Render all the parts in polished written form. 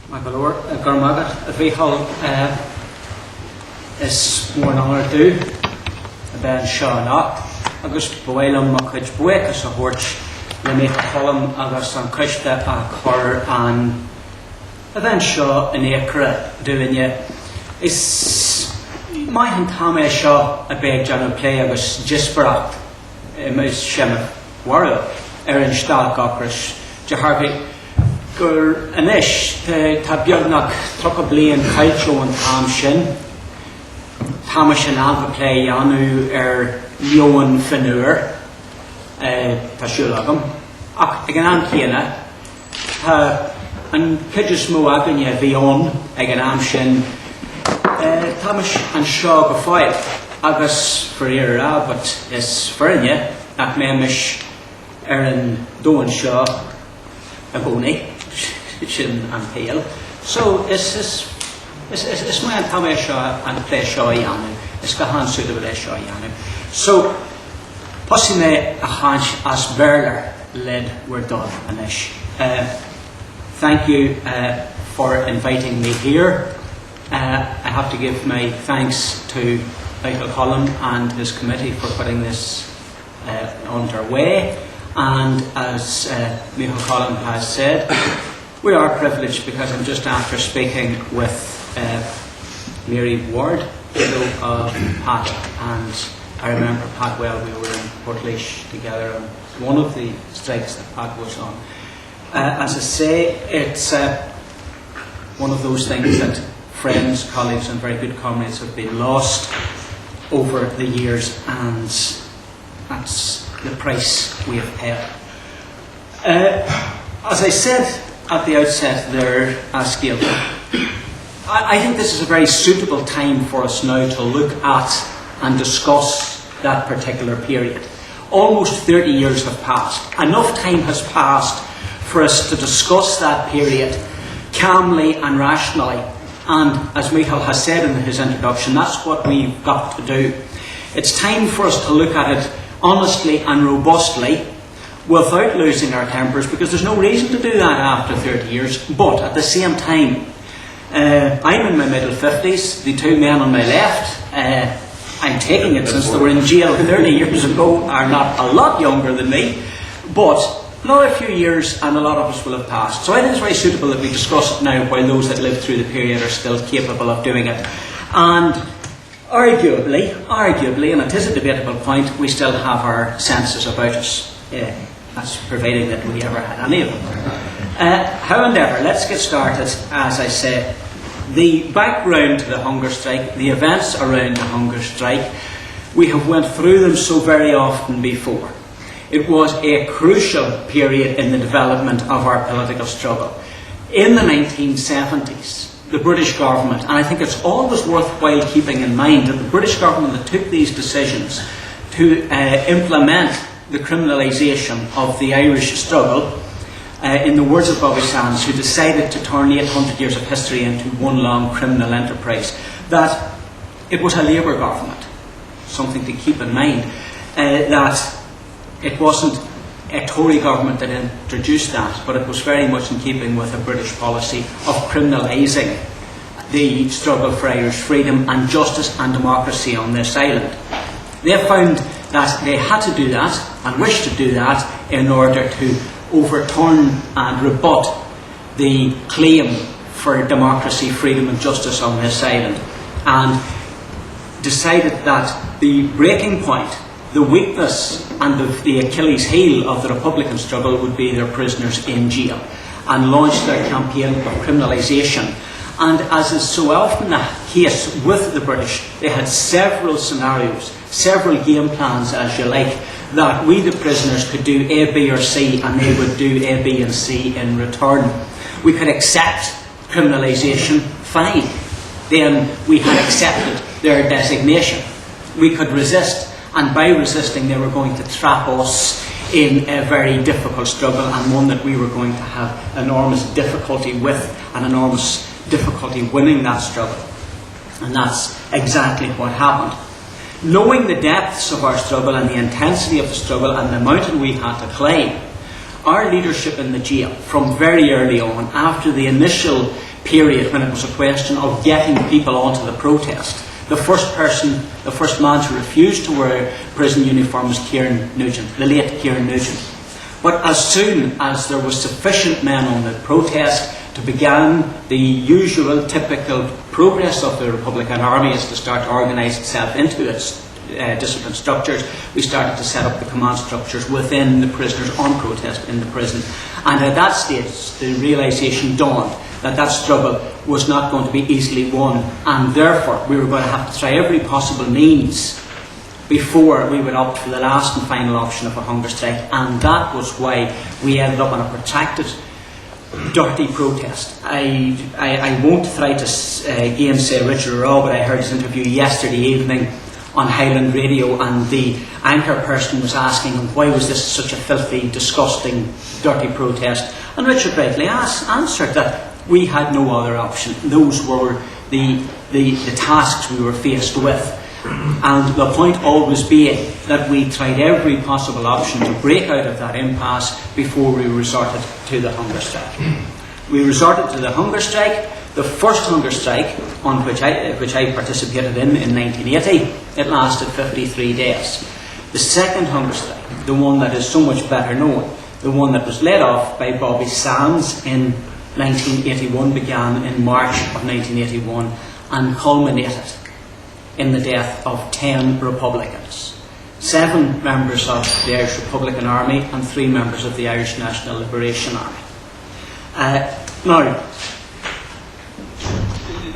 Magalor, Garmagat, a Vihal is more an honour do, a ben Shana, August Boelam Makaj Buekas a Horch, Lemik Column, August and Kushta, a Cor, and a ben Shaw, an Acre, doing ye. Is my hand Tommy Shaw, a big John play, August Gisperat, a Mouse Shemif, Warrior, Erin Stahl Gockrish, Jaharvi. Gur anish tá beagnach trocha bliain cailteo an tam sin Támas sin alfa play anu leoan finúr tá siúil agam ach ag an am chéine tá an cidir mó agan a bhí ón ag an am sin Támas an seo go fáil agus farir but is farinne ach méimiis an dóan seo a bónaí Chin and pale. So it's my Tommy and play Shaw Yanu. It's Gahan suitable Shaw Yanu. So Possime a Hanch as Berler led were done anish. Thank you for inviting me here. I have to give my thanks to Michael Collum and his committee for putting this underway. And as Michael Collum has said, we are privileged because I'm just after speaking with Mary Ward, widow of Pat, and I remember Pat well. We were in Portlaoise together on one of the strikes that Pat was on. As I say, it's one of those things that friends, colleagues and very good comrades have been lost over the years, and that's the price we have paid. As I said at the outset there, Askiel, I think this is a very suitable time for us now to look at and discuss that particular period. Almost 30 years have passed. Enough time has passed for us to discuss that period calmly and rationally. And as Michael has said in his introduction, that's what we've got to do. It's time for us to look at it honestly and robustly, without losing our tempers, because there's no reason to do that after 30 years. But at the same time, I'm in my middle 50s. The two men on my left, I'm taking it since they were in jail 30 years ago, are not a lot younger than me, but not a few years, and a lot of us will have passed. So I think it's very suitable that we discuss it now while those that lived through the period are still capable of doing it. And arguably, and it is a debatable point, we still have our senses about us. That's providing that we ever had any of them. However, let's get started. As I said, the background to the hunger strike, the events around the hunger strike, we have went through them so very often before. It was a crucial period in the development of our political struggle. In the 1970s, the British government, and I think it's always worthwhile keeping in mind that the British government that took these decisions to implement the criminalisation of the Irish struggle, in the words of Bobby Sands, who decided to turn 800 years of history into one long criminal enterprise, that it was a Labour government. Something to keep in mind, that it wasn't a Tory government that introduced that, but it was very much in keeping with a British policy of criminalising the struggle for Irish freedom and justice and democracy on this island. They found that they had to do that and wished to do that in order to overturn and rebut the claim for democracy, freedom and justice on this island, and decided that the breaking point, the weakness and the Achilles heel of the Republican struggle would be their prisoners in jail, and launched their campaign of criminalisation. And as is so often the case with the British, they had several scenarios, several game plans, as you like, that we, the prisoners, could do A, B or C, and they would do A, B and C in return. We could accept criminalisation, fine. Then we had accepted their designation. We could resist, and by resisting they were going to trap us in a very difficult struggle, and one that we were going to have enormous difficulty with, and enormous difficulty winning that struggle. And that's exactly what happened. Knowing the depths of our struggle and the intensity of the struggle and the mountain we had to climb, our leadership in the jail from very early on, after the initial period when it was a question of getting people onto the protest. The first man to refuse to wear prison uniform was Kieran Nugent, the late Kieran Nugent. But as soon as there was sufficient men on the protest to begin the usual, typical progress of the Republican Army is to start to organise itself into its discipline structures, we started to set up the command structures within the prisoners on protest in the prison. And at that stage, the realisation dawned that that struggle was not going to be easily won, and therefore we were going to have to try every possible means before we would opt for the last and final option of a hunger strike. And that was why we ended up on a protracted, dirty protest. I won't try to gainsay Richard Raw, but I heard his interview yesterday evening on Highland Radio, and the anchor person was asking him why was this such a filthy, disgusting, dirty protest, and Richard rightly answered that we had no other option. Those were the tasks we were faced with, and the point always being that we tried every possible option to break out of that impasse before we resorted to the hunger strike. We resorted to the hunger strike. The first hunger strike, on which I participated in 1980, it lasted 53 days. The second hunger strike, the one that is so much better known, the one that was led off by Bobby Sands in 1981, began in March of 1981 and culminated in the death of 10 Republicans, 7 members of the Irish Republican Army and 3 members of the Irish National Liberation Army. Now,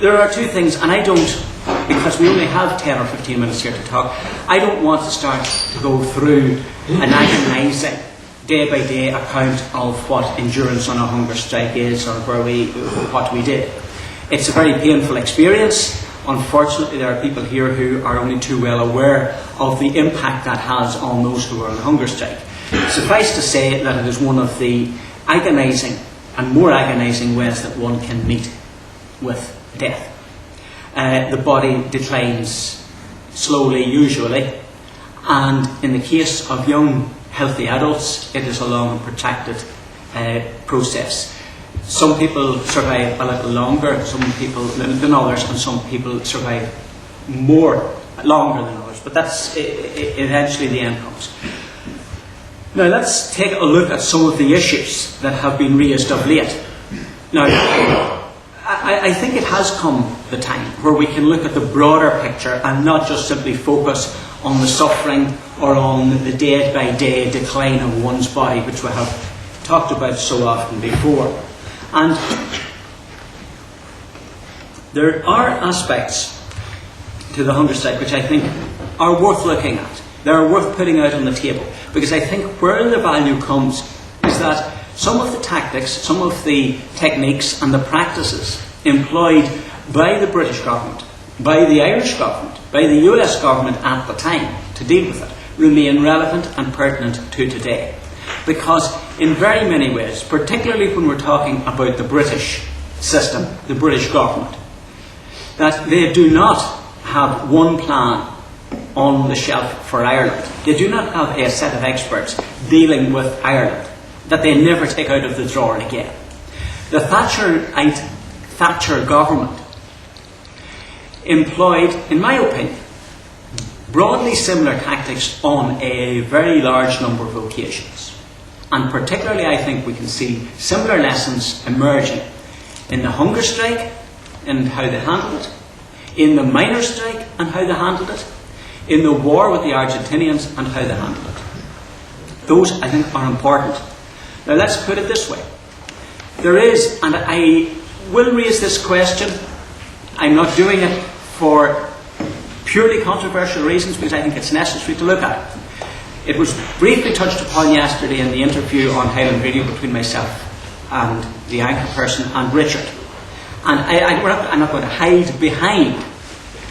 there are two things, and I don't, because we only have 10 or 15 minutes here to talk, I don't want to start to go through an agonising day-by-day account of what endurance on a hunger strike is or what we did. It's a very painful experience. Unfortunately, there are people here who are only too well aware of the impact that has on those who are on hunger strike. Suffice to say that it is one of the agonising and more agonising ways that one can meet with death. The body declines slowly, usually, and in the case of young, healthy adults, it is a long and protracted process. Some people survive a little longer, some people than others, and some people survive longer than others. But that's eventually the end comes. Now let's take a look at some of the issues that have been raised of late. Now, I think it has come the time where we can look at the broader picture and not just simply focus on the suffering or on the day-by-day decline of one's body, which we have talked about so often before. And there are aspects to the hunger strike which I think are worth looking at. They are worth putting out on the table, because I think where the value comes is that some of the tactics, some of the techniques and the practices employed by the British government, by the Irish government, by the US government at the time to deal with it remain relevant and pertinent to today. Because in very many ways, particularly when we're talking about the British system, the British government, that they do not have one plan on the shelf for Ireland. They do not have a set of experts dealing with Ireland that they never take out of the drawer again. The Thatcher government employed, in my opinion, broadly similar tactics on a very large number of occasions. And particularly I think we can see similar lessons emerging in the hunger strike and how they handled it, in the miners' strike and how they handled it, in the war with the Argentinians and how they handled it. Those, I think, are important. Now let's put it this way. There is, and I will raise this question, I'm not doing it for purely controversial reasons because I think it's necessary to look at it. It was briefly touched upon yesterday in the interview on Highland Radio between myself and the anchor person and Richard. And I'm not going to hide behind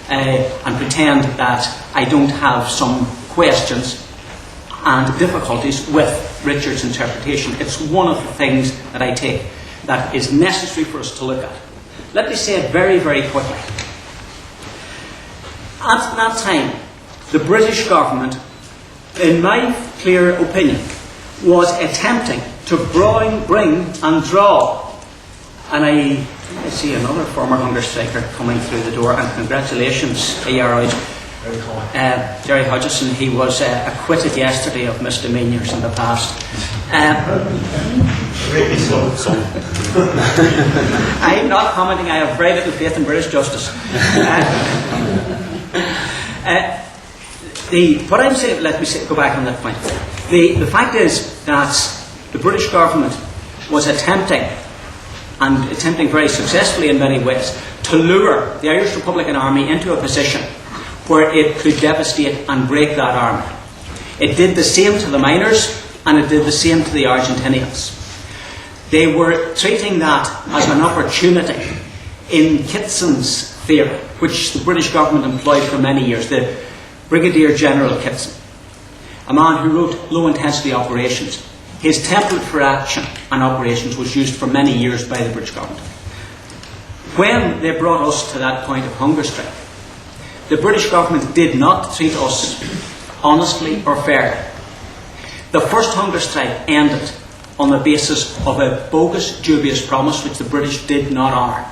and pretend that I don't have some questions and difficulties with Richard's interpretation. It's one of the things that I take that is necessary for us to look at. Let me say it very, very quickly. At that time, the British government, in my clear opinion, was attempting to bring and draw, and I I see another former hunger striker coming through the door, and congratulations, Jerry Hodgson. He was acquitted yesterday of misdemeanours in the past. I'm not commenting. I have very little faith in British justice. What I'm saying, go back on that point. The fact is that the British government was attempting very successfully in many ways, to lure the Irish Republican Army into a position where it could devastate and break that army. It did the same to the miners, and it did the same to the Argentinians. They were treating that as an opportunity in Kitson's theory, which the British government employed for many years, the Brigadier General Kitson, a man who wrote Low Intensity Operations. His template for action and operations was used for many years by the British government. When they brought us to that point of hunger strike, the British government did not treat us honestly or fairly. The first hunger strike ended on the basis of a bogus, dubious promise which the British did not honour.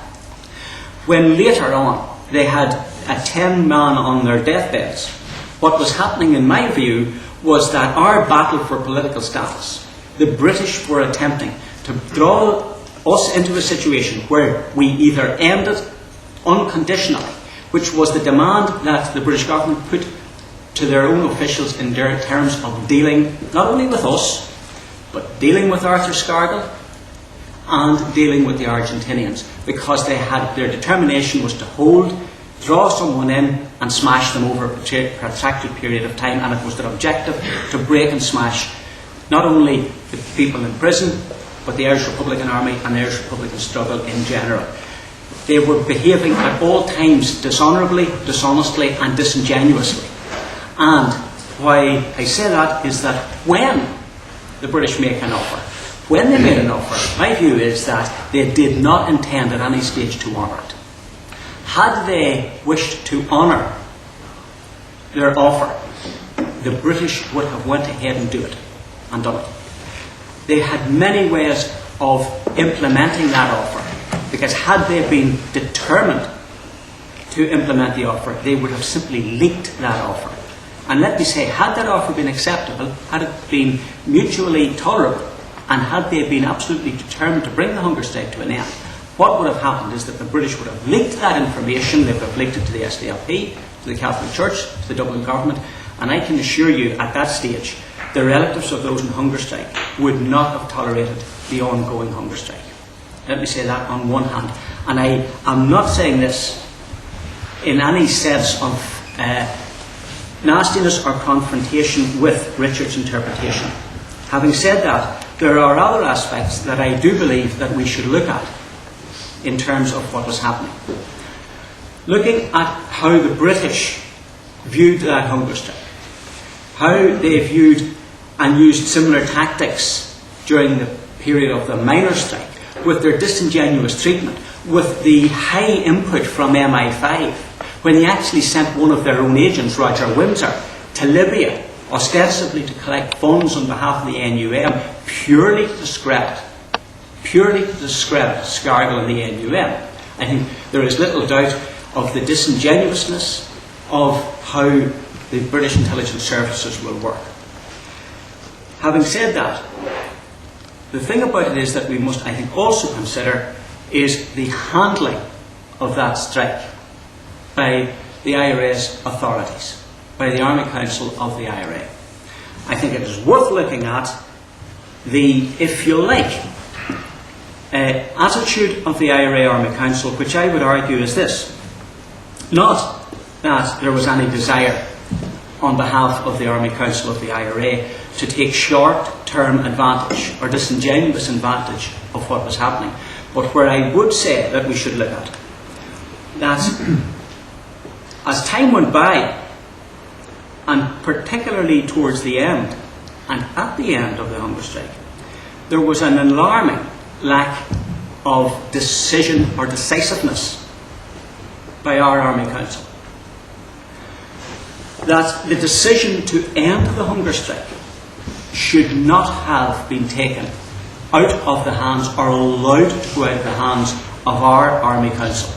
When later on they had a 10-man on their deathbeds, what was happening in my view was that our battle for political status, the British were attempting to draw us into a situation where we either ended unconditionally, which was the demand that the British government put to their own officials in their terms of dealing not only with us, but dealing with Arthur Scargill and dealing with the Argentinians, because their determination was to draw someone in and smash them over a protracted period of time, and it was their objective to break and smash not only the people in prison, but the Irish Republican Army and the Irish Republican struggle in general. They were behaving at all times dishonourably, dishonestly and disingenuously. And why I say that is that when the British make an offer, when they made an offer, my view is that they did not intend at any stage to honour it. Had they wished to honour their offer, the British would have went ahead and done it. They had many ways of implementing that offer, because had they been determined to implement the offer, they would have simply leaked that offer. And let me say, had that offer been acceptable, had it been mutually tolerable, and had they been absolutely determined to bring the hunger strike to an end, what would have happened is that the British would have leaked that information. They would have leaked it to the SDLP, to the Catholic Church, to the Dublin government, and I can assure you at that stage the relatives of those in hunger strike would not have tolerated the ongoing hunger strike. Let me say that on one hand. And I am not saying this in any sense of nastiness or confrontation with Richard's interpretation. Having said that, there are other aspects that I do believe that we should look at in terms of what was happening. Looking at how the British viewed that hunger strike, how they viewed and used similar tactics during the period of the miners' strike, with their disingenuous treatment, with the high input from MI5, when they actually sent one of their own agents, Roger Windsor, to Libya, ostensibly to collect funds on behalf of the NUM, purely to discredit Scargill and the NUM. I think there is little doubt of the disingenuousness of how the British intelligence services will work. Having said that, the thing about it is that we must, I think, also consider is the handling of that strike by the IRA's authorities, by the Army Council of the IRA. I think it is worth looking at the, if you like, attitude of the IRA Army Council, which I would argue is this. Not that there was any desire on behalf of the Army Council of the IRA to take short-term advantage or disingenuous advantage of what was happening, but where I would say that we should look at that as time went by, and particularly towards the end and at the end of the hunger strike, there was an alarming lack of decision or decisiveness by our Army Council. That the decision to end the hunger strike should not have been taken out of the hands or allowed to go out of the hands of our Army Council.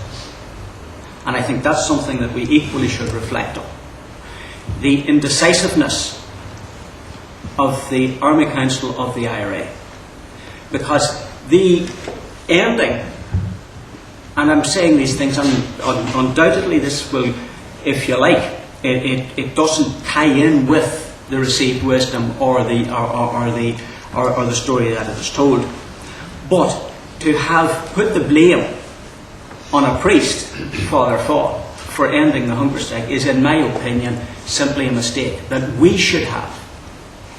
And I think that's something that we equally should reflect on. The indecisiveness of the Army Council of the IRA. Because the ending, and I'm saying these things, undoubtedly this will, if you like, it doesn't tie in with the received wisdom or the story that it is told. But to have put the blame on a priest, Father Fall, for ending the hunger strike is, in my opinion, simply a mistake. That we should have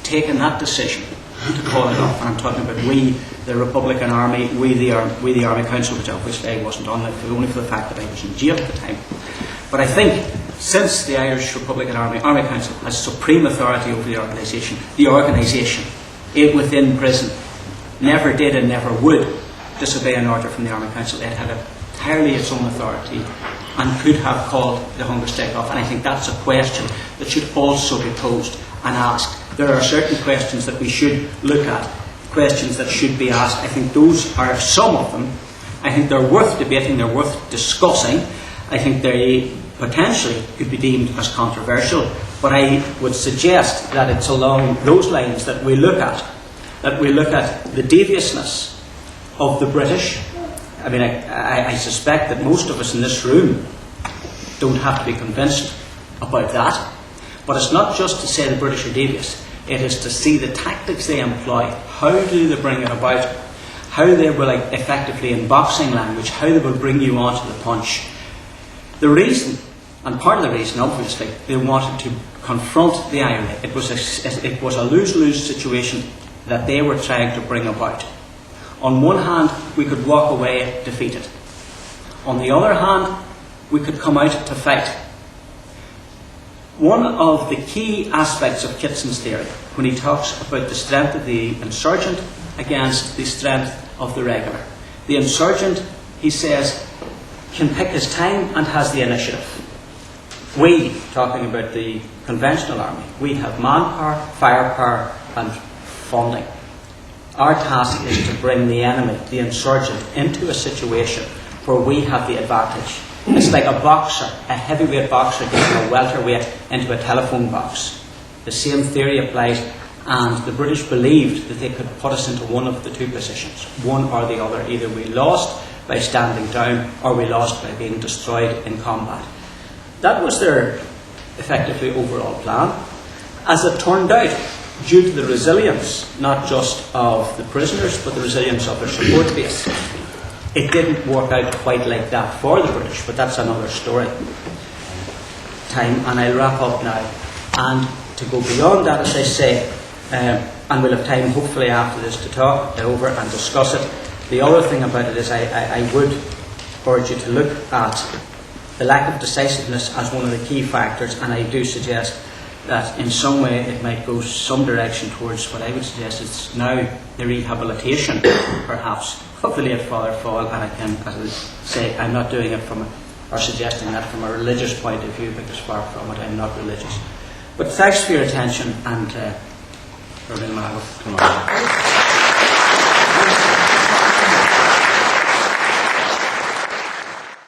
taken that decision to call it off. And I'm talking about we, the Republican Army, we the Army Council, which obviously I wasn't on, only for the fact that I was in jail at the time. But I think since the Irish Republican Army Council has supreme authority over the organisation within prison never did and never would disobey an order from the Army Council. It had entirely its own authority and could have called the hunger strike off. And I think that's a question that should also be posed and asked. There are certain questions that we should look at, questions that should be asked. I think those are some of them. I think they're worth debating, they're worth discussing. I think they potentially could be deemed as controversial, but I would suggest that it's along those lines that we look at the deviousness of the British. I mean, I suspect that most of us in this room don't have to be convinced about that. But it's not just to say the British are devious. It is to see the tactics they employ. How do they bring it about? How they will, effectively, in boxing language, how they will bring you onto the punch. The reason, and part of the reason, obviously, they wanted to confront the IRA. It was a lose-lose situation that they were trying to bring about. On one hand, we could walk away defeated. On the other hand, we could come out to fight. One of the key aspects of Kitson's theory, when he talks about the strength of the insurgent against the strength of the regular. The insurgent, he says, can pick his time and has the initiative. We, talking about the conventional army, we have manpower, firepower and funding. Our task is to bring the enemy, the insurgent, into a situation where we have the advantage. It's like a boxer, a heavyweight boxer getting a welterweight into a telephone box. The same theory applies, and the British believed that they could put us into one of the two positions, one or the other. Either we lost by standing down or we lost by being destroyed in combat. That was their effectively overall plan. As it turned out, due to the resilience not just of the prisoners but the resilience of their support base, it didn't work out quite like that for the British, but that's another story. And I'll wrap up now. And to go beyond that, as I say, and we'll have time hopefully after this to talk it over and discuss it. The other thing about it is I would urge you to look at the lack of decisiveness as one of the key factors, and I do suggest that in some way it might go some direction towards what I would suggest is now the rehabilitation, perhaps, of the late Father Fall. And I can, as I say, I'm not doing it or suggesting that from a religious point of view, because far from it, I'm not religious. But thanks for your attention, and